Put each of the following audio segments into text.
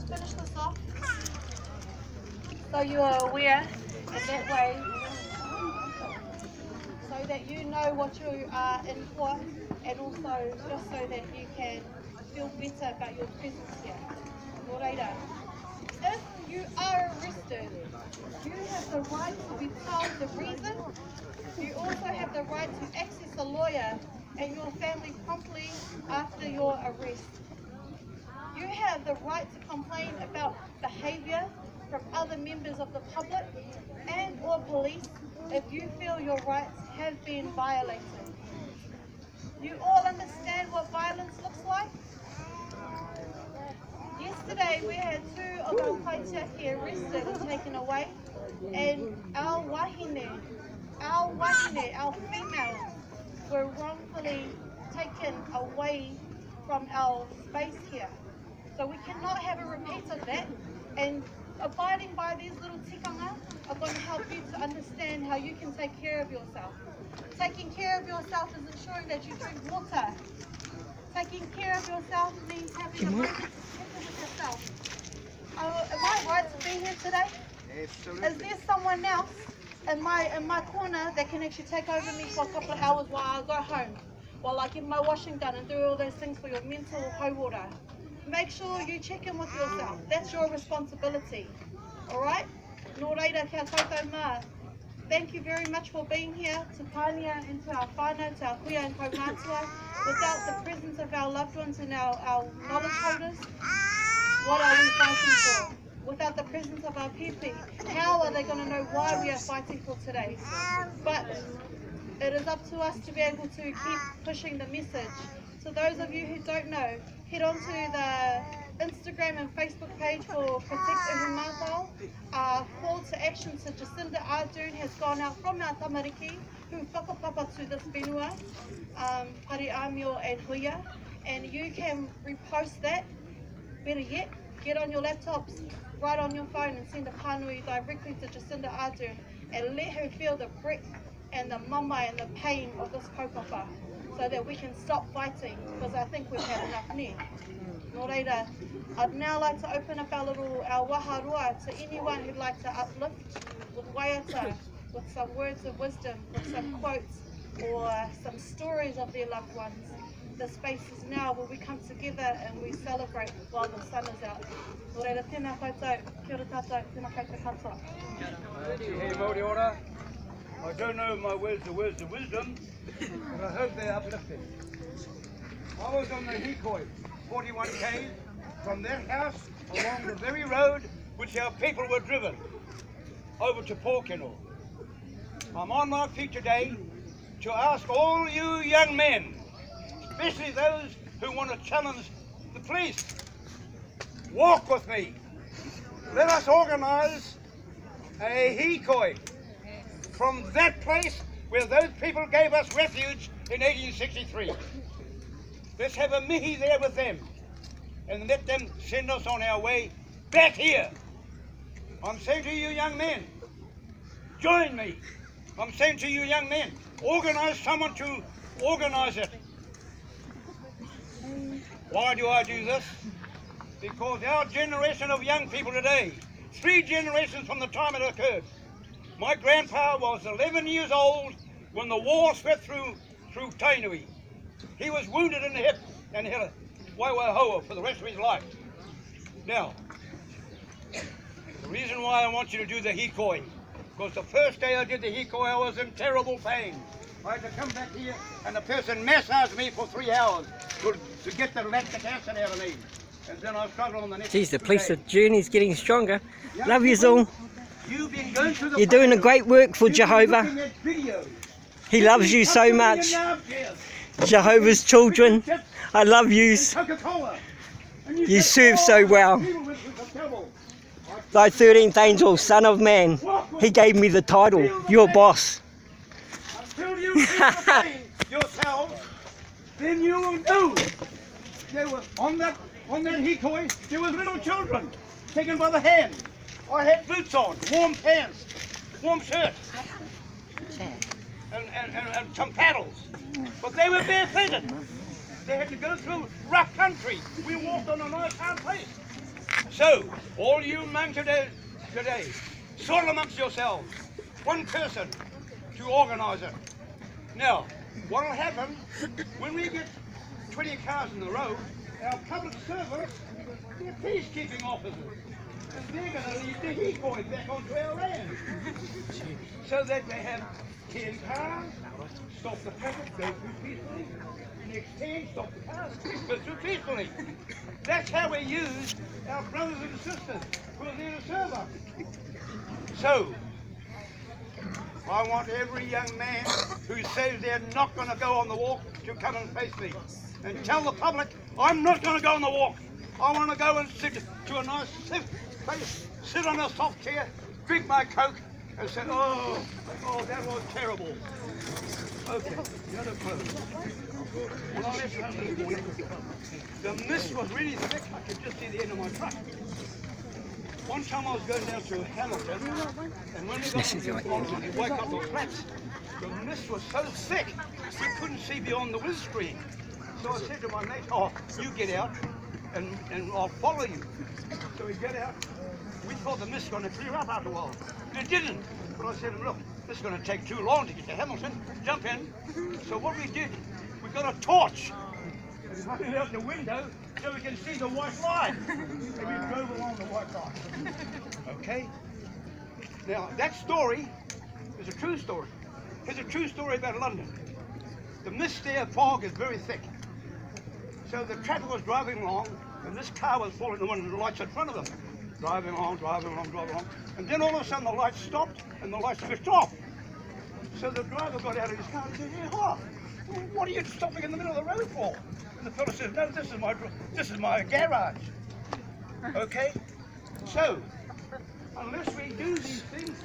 finish this off so you are aware, and that way, so that you know what you are in for, and also just so that you can feel better about your presence here. Nō reira, if you are arrested, you have the right to be told the reason. You also have the right to access a lawyer and your family promptly after your arrest. You have the right to complain about behaviour from other members of the public and or police if you feel your rights have been violated. You all understand what violence looks like? Yesterday we had 2 of our kaitiaki arrested and taken away, and our wahine, our females, were wrongfully taken away from our space here. So we cannot have a repeat of that, and abiding by these little tikanga are going to help you to understand how you can take care of yourself. Taking care of yourself is ensuring that you drink water. Taking care of yourself means having a moment to check in with yourself. Am I right to be here today? Absolutely. Is there someone else in my corner that can actually take over me for a couple of hours while I go home? While I get my washing done and do all those things for your mental hauora. Make sure you check in with yourself. That's your responsibility. Alright? Nō reira kia koutou mā. Thank you very much for being here, to Pānia and to our whānau, to our kuia and kaumātua. Without the presence of our loved ones and our knowledge holders, what are we fighting for? Without the presence of our pipi, how are they going to know why we are fighting for today? But it is up to us to be able to keep pushing the message. So those of you who don't know, head on to the Instagram and Facebook page for Protect Uhumātao. Call to action to Jacinda Ardern has gone out from our tamariki, who whakapapa to this whenua, Pari Amio and Huia, and you can repost that. Better yet, get on your laptops, write on your phone and send a pānui directly to Jacinda Ardern and let her feel the breadth and the mama and the pain of this kaupapa, so that we can stop fighting, because I think we've had enough ne. Nō reira, I'd now like to open up our waharua to anyone who'd like to uplift with waiata, with some words of wisdom, with some quotes, or some stories of their loved ones. The space is now where we come together and we celebrate while the sun is out. Nō reira, tēnā koutou, kia ora tātou, tēnā koutou katoa. Hey, Māori ora. I don't know my words of wisdom, but I hope they're uplifting. I was on the Hikoi, 41 km from that house along the very road which our people were driven over to Pōkeno. I'm on my feet today to ask all you young men, especially those who want to challenge the police, walk with me. Let us organise a Hikoi from that place where those people gave us refuge in 1863. Let's have a mihi there with them and let them send us on our way back here. I'm saying to you young men, join me. I'm saying to you young men, organise someone to organise it. Why do I do this? Because our generation of young people today, 3 generations from the time it occurred, my grandpa was 11 years old when the war swept through Tainui. He was wounded in the hip and had a waiwaihoa for the rest of his life. Now, the reason why I want you to do the hikoi, because the first day I did the hikoi I was in terrible pain. I had to come back here and the person massaged me for 3 hours to get the lactic acid out of me. And then I struggled on the next. Geez, the police journey's getting stronger. Love yous all. You're doing a great work for Jehovah. He loves you so much. Jehovah's children, I love yous. You serve so well. Thy 13th angel, son of man, he gave me the title, your boss. Until you yourselves, then you will know. There were on that hikoi, there was little children taken by the hand. I had boots on, warm pants, warm shirt, and some paddles. But they were barefooted. They had to go through rough country. We walked on a nice hard place. So, all you men today, sort amongst yourselves, one person to organise it. Now, what will happen when we get 20 cars in the road, our public servants, they're peacekeeping officers, and they're going to lead the decoy back onto our land. So that they have 10 cars, stop the traffic, go through peacefully. Next 10, stop the cars, go through peacefully. That's how we use our brothers and sisters who are there to serve us. So, I want every young man who says they're not going to go on the walk to come and face me and tell the public, I'm not going to go on the walk. I want to go and sit to a nice place, sit on a soft chair, drink my Coke, and say, oh, that was terrible. Okay, the other clue. When I left home this morning, the mist was really thick. I could just see the end of my truck. One time I was going down to Hamilton, and when we got to the bottom, we woke up the flats. The mist was so thick, we couldn't see beyond the windscreen. So I said to my mate, oh, you get out, and I'll follow you. So we get out. We thought the mist was going to clear up after a while. It didn't. But I said, look, this is going to take too long to get to Hamilton. Jump in. So what we did, we got a torch. And we hung it out the window so we can see the white line. And we drove along the white line. Okay? Now, that story is a true story. It's a true story about London. The mist there, fog is very thick. So the traffic was driving along, and this car was following the one of the lights in front of them. Driving along, driving along, driving along. And then all of a sudden the lights stopped and the lights switched off. So the driver got out of his car and said, hey, what are you stopping in the middle of the road for? And the fellow says, no, this is my garage. Okay? So, unless we do these things,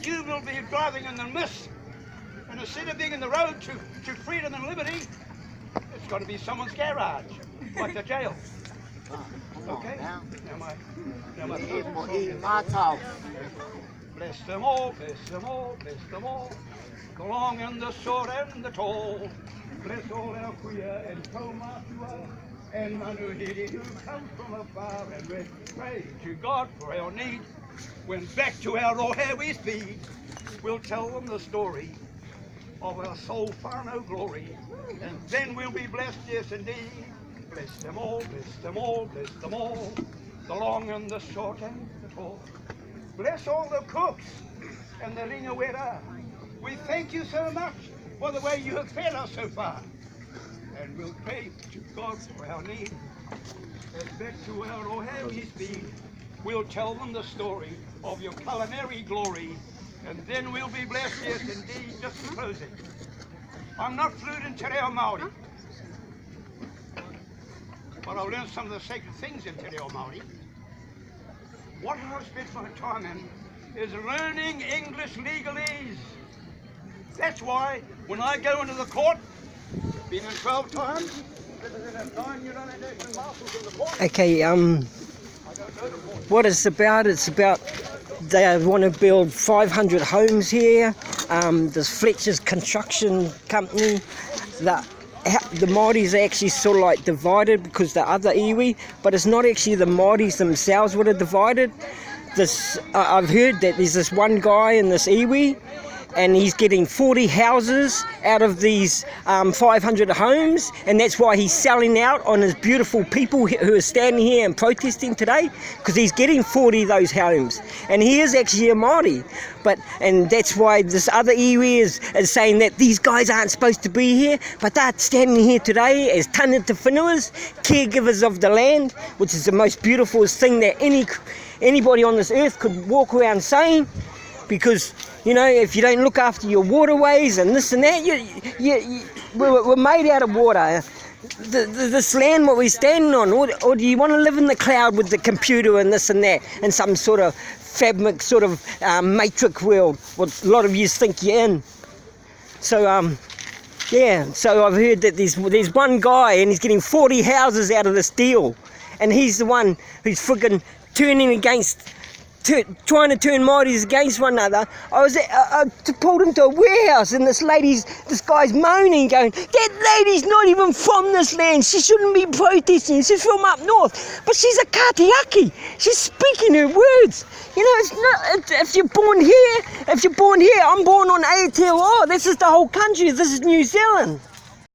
you will be driving in the mist. And instead of being in the road to freedom and liberty, it's got to be someone's garage, like the jail. Okay? Now my bless them all, bless them all, bless them all. The long and the short and the tall. Bless all our queer and Tomatua and Manuhiri who come from afar, and we pray to God for our need. When back to our rohe we speed, we'll tell them the story of our soul far no glory, and then we'll be blessed, yes indeed. Bless them all, bless them all, bless them all, the long and the short and the tall. Bless all the cooks and the ringawera. We thank you so much for the way you have fed us so far. And we'll pray to God for our need. And back to our Ohawi speed, we'll tell them the story of your culinary glory. And then we'll be blessed, yes indeed. Just in closing, I'm not fluent in Te Reo Māori, but I've learned some of the sacred things in Te Reo Māori. What I've spent my time in is learning English legalese. That's why when I go into the court, been in 12 times, Okay, what it's about they want to build 500 homes here. This Fletcher's construction company. The Māoris are actually sort of like divided because the other iwi, but it's not actually the Māoris themselves that are divided. I've heard that there's this one guy in this iwi, and he's getting 40 houses out of these 500 homes, and that's why he's selling out on his beautiful people who are standing here and protesting today, because he's getting 40 of those homes, and he is actually a Māori. And that's why this other iwi is saying that these guys aren't supposed to be here, but they're standing here today as tangata whenuas, caregivers of the land, which is the most beautiful thing that anybody on this earth could walk around saying. Because, you know, if you don't look after your waterways and this and that, we're made out of water. This land what we're standing on, or do you want to live in the cloud with the computer and this and that, and some sort of fabric sort of matrix world, what a lot of you think you're in? So, yeah, so I've heard that there's one guy and he's getting 40 houses out of this deal, and he's the one who's friggin' turning against trying to turn Māoris against one another. I pulled him to a warehouse, and this guy's moaning, going, that lady's not even from this land. She shouldn't be protesting. She's from up north, but she's a Katiaki. She's speaking her words. You know, it's not. If you're born here, I'm born on Aotearoa. This is the whole country. This is New Zealand.